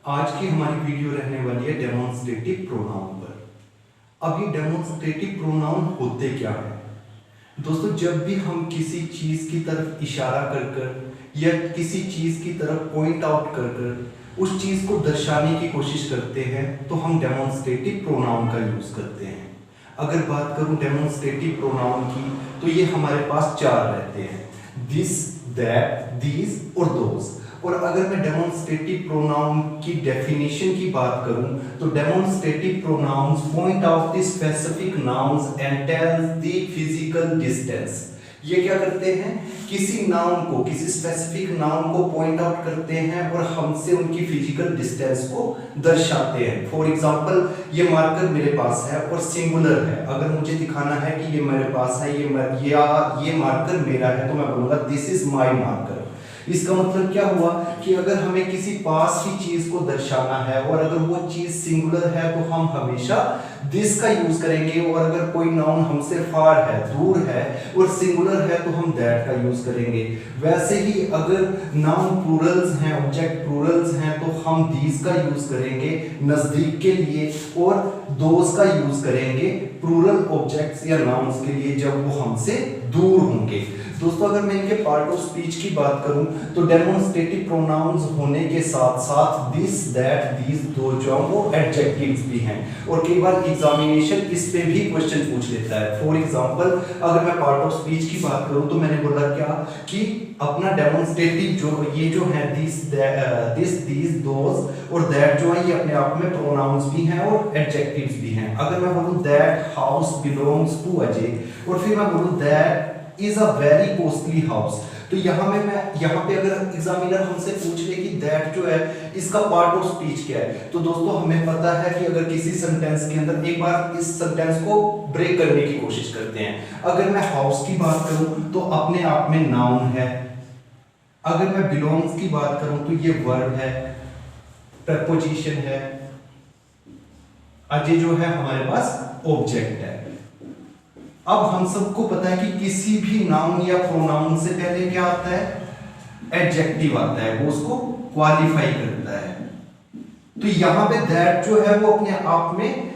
आज की हमारी वीडियो रहने वाली है डेमोन्स्ट्रेटिव प्रोनाउन पर। अब ये डेमोन्स्ट्रेटिव प्रोनाउन होते क्या है दोस्तों? जब भी हम किसी चीज की तरफ इशारा कर कर या किसी चीज की तरफ पॉइंट आउट कर कर उस चीज को दर्शाने की कोशिश करते हैं तो हम डेमोन्स्ट्रेटिव प्रोनाउन का यूज करते हैं। अगर बात करूं डेमोन्स्ट्रेटिव प्रोनाउन की तो ये हमारे पास चार रहते हैं, दिस, दैट, दीज और दोज। और अगर मैं डेमोन्स्ट्रेटिव प्रोनाउन की डेफिनेशन की बात करूं तो demonstrative pronouns point out the specific nouns and tells the physical distance. ये क्या करते हैं? किसी नाउन को, किसी स्पेसिफिक नाउन को पॉइंट आउट करते हैं और हमसे उनकी फिजिकल डिस्टेंस को दर्शाते हैं। फॉर एग्जांपल, ये मार्कर मेरे पास है और सिंगुलर है। अगर मुझे दिखाना है कि ये मेरे पास है, ये मार्कर मेरा है, तो मैं बोलूंगा दिस इज माय मार्कर। इसका मतलब क्या हुआ कि अगर हमें किसी पास की चीज को दर्शाना है और अगर वो चीज सिंगुलर है तो हम हमेशा दिस का यूज करेंगे, और अगर कोई नाउन हमसे फार है, दूर है और सिंगुलर है तो हम दैट का यूज करेंगे। वैसे ही अगर नाउन प्लूरल्स हैं, ऑब्जेक्ट प्लूरल्स हैं, तो हम दीज का यूज करेंगे नजदीक के लिए और दोज का यूज करेंगे प्लूरल ऑब्जेक्ट्स या नाउन्स के लिए जब वो हमसे दूर होंगे। दोस्तों, अगर मैं इनके पार्ट ऑफ स्पीच की बात करूं तो डेमोन्स्ट्रेटिव प्रोनाउंस होने के साथ साथ दिस, दैट, दीज, दो जो वो एडजेक्टिव्स भी हैं, और कई बार एग्जामिनेशन इस पे भी क्वेश्चन पूछ लेता है। फॉर एग्जांपल, अगर मैं पार्ट ऑफ स्पीच की बात करूं तो मैंने बोला क्या कि अपना डेमोन्स्ट्रेटिव जो ये जो है दिस, दीज, दोज और दैट जो है ये अपने आप में प्रोनाउंस भी हैं और एडजेक्टिव्स भी हैं। अगर मैं बोलूं that house belongs to Ajay और फिर मैं बोलूं that is a very costly house, तो यहाँ पे अगर एग्जामिनर हमसे पूछ ले कि दैट जो है इसका पार्ट ऑफ स्पीच क्या है, तो दोस्तों हमें पता है कि अगर किसी सेंटेंस के अंदर एक बार इस सेंटेंस को ब्रेक करने की कोशिश करते हैं। अगर मैं हाउस की बात करूं तो अपने आप में नाउन है, अगर मैं बिलोंग्स की बात करूं तो ये वर्ब है, प्रपोजिशन है, अजय जो है हमारे पास ऑब्जेक्ट है। अब हम सबको पता है कि किसी भी नाउन या प्रोनाउन से पहले क्या आता है? एडजेक्टिव आता है, वो उसको क्वालिफाई करता है। तो यहां पे दैट जो है वो अपने आप में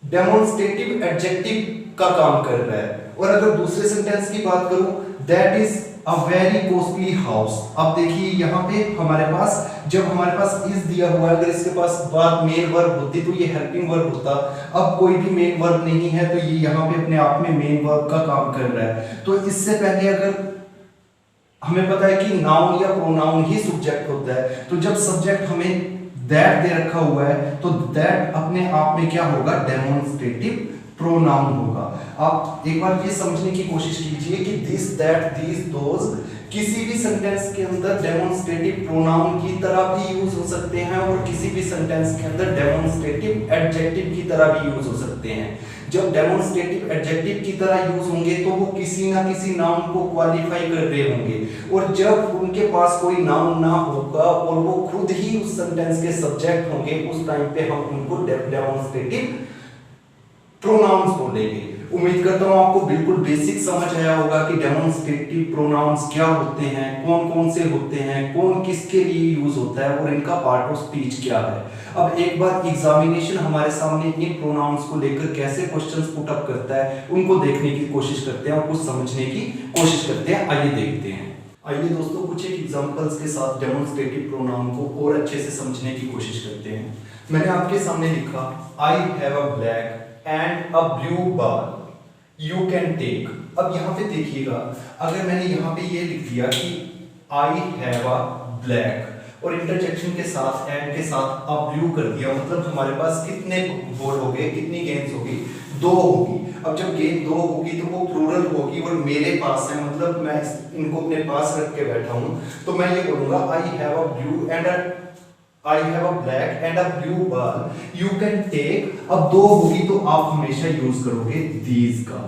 डेमोन्स्ट्रेटिव एडजेक्टिव का काम कर रहा है। और अगर दूसरे सेंटेंस की बात करूं, that is a very costly house. अब देखिए यहाँ पे हमारे पास जब हमारे पास इज दिया हुआ है, अगर इसके पास बात मेन वर्ब होती तो ये हेल्पिंग वर्ब होता। अब कोई भी मेन वर्ब नहीं है तो ये यहाँ पे अपने आप में मेन वर्ब का काम कर रहा है। तो इससे पहले अगर हमें पता है कि नाउन या प्रोनाउन ही सब्जेक्ट होता है, तो जब सब्जेक्ट हमें दैट दे रखा हुआ है तो दैट अपने आप में क्या होगा? डेमोन्स्ट्रेटिव प्रोनाउन होगा। आप एक बार ये समझने की कोशिश कीजिए कि दिस, दैट, दीज, दोज किसी भी सेंटेंस के अंदर डेमोन्स्ट्रेटिव प्रोनाउन की तरह भी यूज हो सकते हैं और किसी भी सेंटेंस के अंदर डेमोन्स्ट्रेटिव एडजेक्टिव की तरह भी यूज हो सकते हैं। जब डेमोन्स्ट्रेटिव एडजेक्टिव की तरह यूज होंगे तो वो किसी ना किसी नाउन को क्वालिफाई कर रहे होंगे, और जब उनके पास कोई नाउन ना होगा और वो खुद ही उस सेंटेंस के सब्जेक्ट होंगे, उस टाइम पे हम उनको डेमोन्स्ट्रेटिव प्रोनाउंस बोलेंगे। उम्मीद करता हूं आपको बिल्कुल बेसिक समझ आया होगा कि डेमोन्स्ट्रेटिव प्रोनाउंस क्या होते हैं, कौन कौन से होते हैं, कौन किसके लिए यूज होता है और इनका पार्ट ऑफ स्पीच क्या है। अब एक बार एग्जामिनेशन हमारे सामने इन प्रोनाउंस को लेकर कैसे क्वेश्चंस पुट अप करता है उनको देखने की कोशिश करते हैं और कुछ समझने की कोशिश करते हैं। आइए देखते हैं। आइए दोस्तों, कुछ एक एग्जांपल्स के साथ डेमोन्स्ट्रेटिव प्रोनाउन को और अच्छे से समझने की कोशिश करते हैं। मैंने आपके सामने लिखा I have a black and a blue ball you can take. अब यहाँ पे देखिएगा, अगर मैंने यहाँ पे ये लिख दिया कि आई हैव अ ब्लैक और इंटरजेक्शन के साथ एंड के साथ अ ब्लू कर दिया, मतलब हमारे पास कितने बॉल हो गए, कितनी गेंद्स होगी? 2 होगी। अब जब गेंद 2 होगी तो वो प्लूरल होगी और मेरे पास है, मतलब मैं इनको अपने पास रख के बैठा हूं, तो मैं ये बोलूंगा आई have a blue and I have a black and a blue ball. You can take. अब 2 होगी तो आप हमेशा यूज करोगे these का।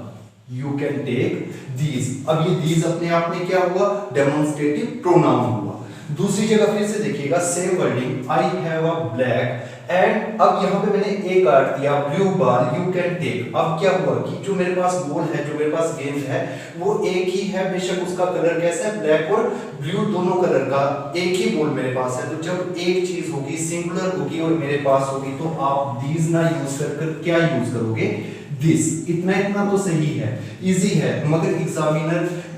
You can take these। अब ये these अपने आप में क्या हुआ? डेमोन्स्ट्रेटिव प्रोनाउन हुआ। दूसरी जगह फिर से देखिएगा, same wording, I have a black and अब यहाँ पे मैंने ए काट दिया, blue ball you can take. अब क्या हुआ कि जो मेरे पास बॉल है, जो मेरे पास गेंद है, वो एक ही है, बेशक उसका कलर कैसा है, ब्लैक और ब्लू दोनों कलर का, एक ही बॉल मेरे पास है। तो जब एक चीज होगी, सिंगुलर होगी और मेरे पास होगी, तो आप दीज ना यूज कर क्या यूज करोगे, दिस। इतना तो सही है, इजी है, मगर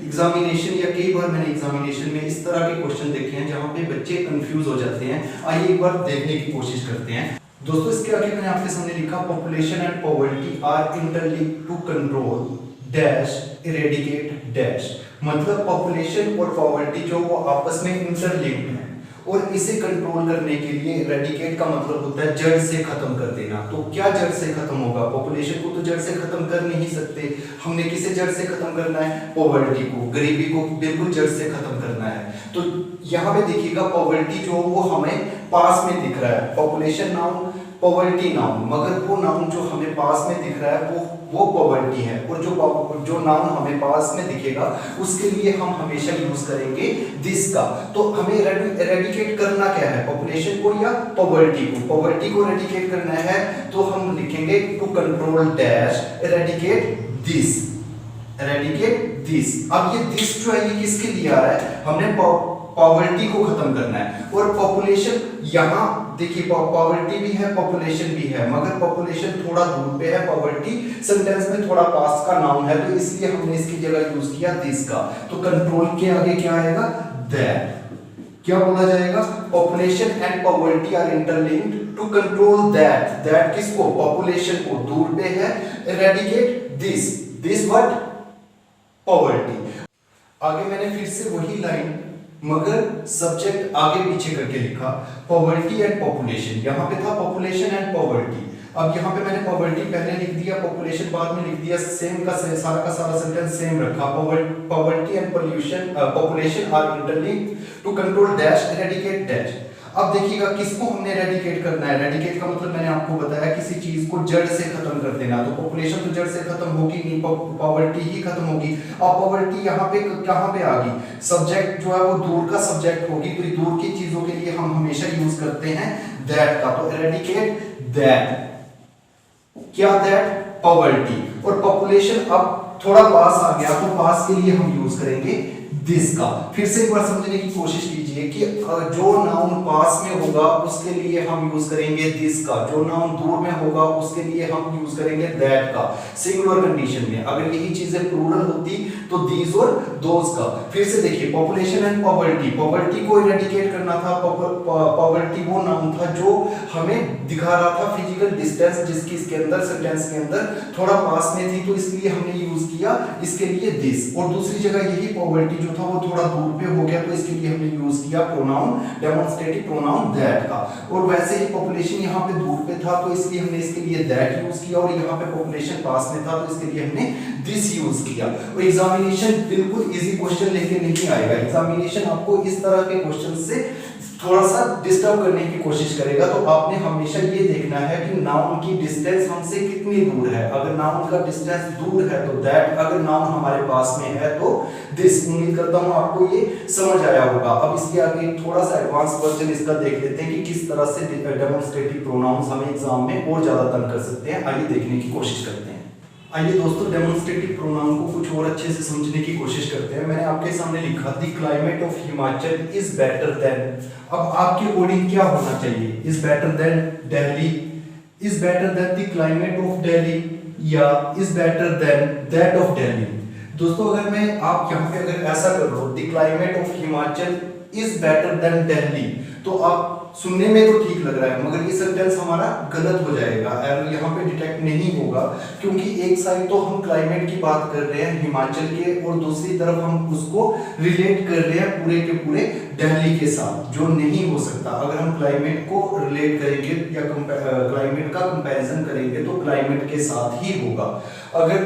एग्जामिनेशन या कई बार मैंने एग्जामिनेशन में इस तरह के क्वेश्चन देखे हैं जहां पे बच्चे कंफ्यूज हो जाते हैं। आइए एक बार देखने की कोशिश करते हैं। दोस्तों इसके आगे मैंने आपके सामने लिखा, population and poverty are interlinked to control dash eradicate dash. मतलब पॉपुलेशन और पॉवर्टी जो वो आपस में इंटरलिंक्ड है और इसे कंट्रोल करने के लिए इरेडिकेट का मतलब होता है जड़ से खत्म कर देना। तो क्या जड़ से खत्म होगा, पॉपुलेशन को तो जड़ से खत्म कर नहीं सकते, हमने किसे जड़ से खत्म करना है, पॉवर्टी को, गरीबी को बिल्कुल जड़ से खत्म करना है। तो यहाँ पे देखिएगा पॉवर्टी जो वो हमें पास में दिख रहा है, पॉपुलेशन नाउन, पॉवर्टी नाउन, मगर वो नाउन जो हमें पास में दिख रहा है वो पॉवर्टी है, और जो नाउन हमें पास में दिखेगा उसके लिए हम हमेशा यूज करेंगे दिस का। तो हमें इरेडिकेट करना क्या है, पॉपुलेशन को या पॉवर्टी को? पॉवर्टी को इरेडिकेट करना है तो हम लिखेंगे to control dash eradicate this, eradicate this. अब ये दिस जो है ये किसके लिए आ रहा है, हमने पॉवर्टी को खत्म करना है। और पॉपुलेशन, यहाँ देखिए पॉवर्टी भी है, पॉपुलेशन भी है, मगर पॉपुलेशन थोड़ा दूर पे है, पॉवर्टी सेंटेंस में थोड़ा पास का नाउन है, तो इसलिए हमने इसकी जगह यूज किया दिस का। तो कंट्रोल के आगे क्या आएगा, दैट। क्या बोला जाएगा, population and poverty are interlinked to control that. That किसको, पॉपुलेशन को, दूर पे है, eradicate this, this what, poverty. आगे मैंने फिर से वही लाइन मगर सब्जेक्ट आगे पीछे करके लिखा, पॉवर्टी एंड पॉपुलेशन। यहाँ पे था पॉपुलेशन एंड पॉवर्टी, अब यहाँ पे मैंने पॉवर्टी पहले लिख दिया, पॉपुलेशन बाद में लिख दिया, सेम का सारा सेंटेंस सेम रखा। Poverty and population are interlinked to control dash eradicate dash. अब देखिएगा किसको हमने इरेडिकेट करना है, इरेडिकेट का मतलब मैंने आपको बताया किसी चीज को जड़ से खत्म कर देना। तो पॉपुलेशन तो जड़ से खत्म होगी नहीं, पॉवर्टी ही खत्म होगी। अब पॉवर्टी यहाँ पे कहाँ पे आ गई, सब्जेक्ट जो है वो दूर का सब्जेक्ट होगी, तो दूर की चीजों के लिए हम हमेशा यूज करते हैं दैट का। तो इरेडिकेट दैट, क्या दैट, पॉवर्टी। और पॉपुलेशन अब थोड़ा पास आ गया, तो पास के लिए हम यूज करेंगे दिस का। फिर से एक बार समझने की कोशिश कीजिए कि जो नाउन पास में होगा उसके लिए हम यूज करेंगे दिस का, जो नाउन दूर में होगा उसके लिए हम यूज करेंगे दैट का। सिंगुलर कंडीशन में अगर यही चीजें प्लूरल होती तो दीज और दोज का। फिर से देखिए पॉपुलेशन एंड पॉवर्टी, पॉवर्टी को इरेडिकेट करना था। पॉवर्टी वो नाउन था जो हमें दिखा रहा था फिजिकल डिस्टेंस, जिसकी इसके अंदर सेंटेंस के अंदर थोड़ा पास में थी, तो इसलिए हमने यूज किया इसके लिए दिस। और दूसरी जगह यही पॉवर्टी जो था वो थोड़ा दूर पे हो गया, तो इसके लिए हमने यूज किया प्रोनाउन, डेमोंस्ट्रेटिव प्रोनाउन दैट का। और वैसे ही पॉपुलेशन यहाँ पे दूर पे था, तो इसलिए हमने इसके लिए दैट यूज किया, और यहाँ पे पॉपुलेशन पास में था, तो इसके लिए हमने दिस यूज किया। और एग्जामिनेशन बिल्कुल इजी क्वेश्चन लेके नहीं आएगा, एग्जामिनेशन आपको इस तरह के क्वेश्चन से थोड़ा सा डिस्टर्ब करने की कोशिश करेगा। तो आपने हमेशा ये देखना है कि नाउन की डिस्टेंस हमसे कितनी दूर है। अगर नाउन का डिस्टेंस दूर है तो दैट, अगर नाउन हमारे पास में है तो दिस। उम्मीद करता हूं आपको ये समझ आया होगा। अब इसके आगे थोड़ा सा एडवांस वर्जन इसका देख लेते हैं कि किस तरह से डेमोंस्ट्रेटिव प्रोनाउंस हमें एग्जाम में और ज्यादा तंग कर सकते हैं। आइए देखने की कोशिश करते हैं। आइए दोस्तों डेमोंस्ट्रेटिव प्रोनाउन को कुछ और अच्छे से समझने की कोशिश करते हैं। मैंने आपके सामने लिखा the climate of Himachal is better than. अब आपके अकॉर्डिंग क्या होना चाहिए, is better than Delhi, is better than the climate of Delhi, या is better than that of Delhi. दोस्तों अगर मैं आप यहाँ पे अगर ऐसा कर लो the climate of Himachal is better than Delhi, तो आप सुनने में तो ठीक लग रहा है, मगर ये सेंटेंस हमारा गलत हो जाएगा, एरर यहाँ पे डिटेक्ट नहीं होगा। क्योंकि एक साइड तो हम क्लाइमेट की बात कर रहे हैं हिमाचल के, और दूसरी तरफ हम उसको रिलेट कर रहे हैं पूरे के पूरे दिल्ली के साथ, जो नहीं हो सकता। अगर हम क्लाइमेट को रिलेट करेंगे या क्लाइमेट का कंपैरिजन करेंगे तो क्लाइमेट के साथ ही होगा। अगर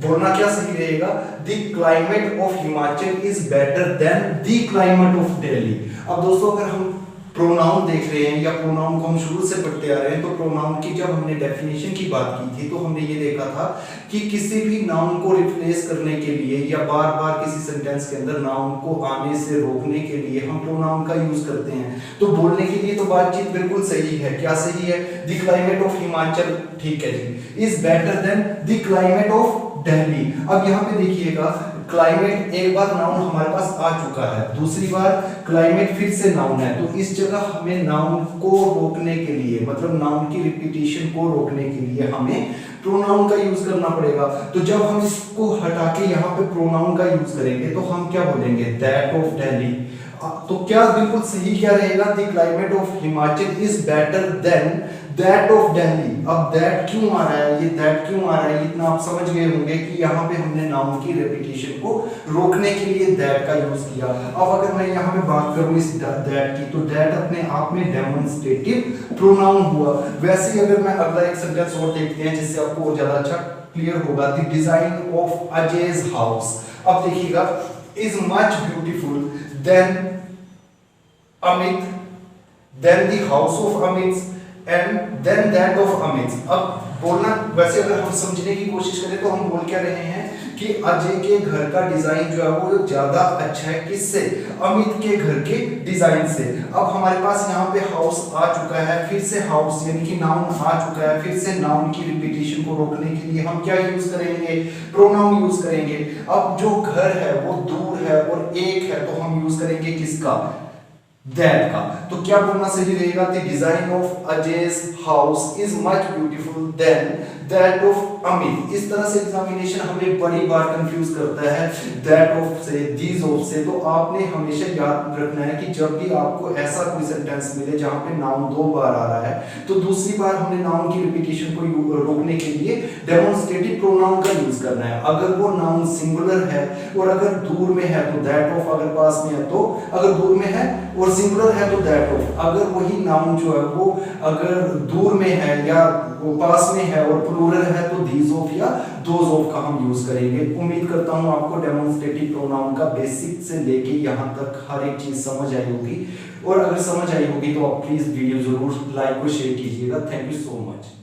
बोलना क्या सही रहेगा, the climate of Himachal is better than the climate of Delhi. अब दोस्तों अगर हम प्रोनाउन देख रहे हैं या प्रोनाउन को हम शुरू से पढ़ते आ रहे हैं, तो प्रोनाउन की जब हमने डेफिनेशन की बात की थी तो हमने ये देखा था कि किसी भी नाउन को रिप्लेस करने के लिए या बार बार किसी सेंटेंस के अंदर नाउन को आने से रोकने के लिए हम प्रोनाउन का यूज करते हैं। तो बोलने के लिए तो बातचीत बिल्कुल सही है। क्या सही है? द क्लाइमेट ऑफ हिमाचल, ठीक है जी, is better than the climate of Delhi. अब यहाँ पे देखिएगा, क्लाइमेट एक बार नाउन हमारे पास आ चुका है, दूसरी बार क्लाइमेट फिर से नाउन है, तो इस जगह हमें नाउन को रोकने के लिए, मतलब नाउन की रिपीटिशन को रोकने के लिए हमें प्रोनाउन का यूज करना पड़ेगा। तो जब हम इसको हटा के यहाँ पे प्रोनाउन का यूज करेंगे तो हम क्या बोलेंगे? That of Delhi. तो क्या बिल्कुल सही क्या रहेगा? The climate of Himachal is better than that of Delhi. अब दैट क्यों आ रहा है? ये दैट क्यों आ रहा है? इतना आप समझ गए होंगे कि यहाँ पे हमने नाउन की रिपीटिशन को रोकने के लिए दैट का यूज किया। अब अगर मैं यहाँ पे बात करूँ इस दैट की, तो दैट अपने आप में डेमोन्स्ट्रेटिव प्रोनाउन हुआ। वैसे ही अगर मैं अगला एक सेंटेंस और देखते हैं जिससे आपको और ज्यादा अच्छा क्लियर होगा, the design of Ajay's house. अब देखिएगा, is much beautiful than Amit, then the house of Amit and then that of Amit. अब बोलना, वैसे अगर हम समझने की कोशिश करें तो हम बोल क्या रहे हैं कि अजय के घर का डिजाइन जो है वो ज्यादा अच्छा है किससे? अमित के घर के डिजाइन से। अब हमारे पास यहाँ पे हाउस आ चुका है, फिर से हाउस यानी कि नाउन आ चुका है, फिर से नाउन की रिपीटिशन को रोकने के लिए हम क्या यूज करेंगे? प्रोनाउन यूज करेंगे। अब जो घर है वो दूर है और एक है, तो हम यूज करेंगे किसका? दैट का। तो क्या बोलना सही रहेगा? The design of Ajay's house is much beautiful than that of Amit. इस तरह से एग्जामिनेशन हमें बड़ी बार कंफ्यूज करता है, दैट ऑफ से, दीज ऑफ से। तो आपने हमेशा याद रखना है कि जब भी आपको ऐसा कोई सेंटेंस मिले जहां पे नाउन दो बार आ रहा है, तो दूसरी बार हमने नाउन की रिपीटिशन को रोकने के लिए डेमोन्स्ट्रेटिव प्रोनाउन का यूज करना है। अगर वो नाउन सिंगुलर है और अगर दूर में है तो दैट ऑफ, अगर पास में है तो, अगर दूर में है और सिंगुलर है तो दैट ऑफ। अगर वही नाउन जो है वो अगर दूर में है या वो पास में है और प्लूरल है तो दीज ऑफ या दोज ऑफ का हम यूज करेंगे। उम्मीद करता हूं आपको डेमोन्स्ट्रेटिव प्रोनाउन का बेसिक से लेके यहां तक हर एक चीज समझ आई होगी, और अगर समझ आई होगी तो आप प्लीज वीडियो जरूर लाइक और शेयर कीजिएगा। Thank you so much.